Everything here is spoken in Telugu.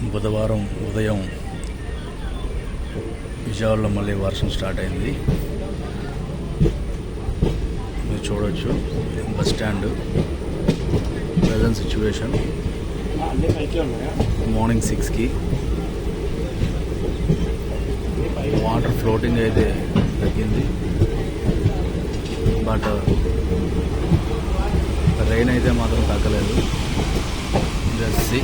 బుధవారం ఉదయం విజయవాడలో మళ్ళీ వర్షం స్టార్ట్ అయింది. మీరు చూడవచ్చు bus stand present situation. Morning 6కి వాటర్ ఫ్లోటింగ్ అయితే తగ్గింది, బట్ రెయిన్ అయితే మాత్రం తగ్గలేదు. జస్ట్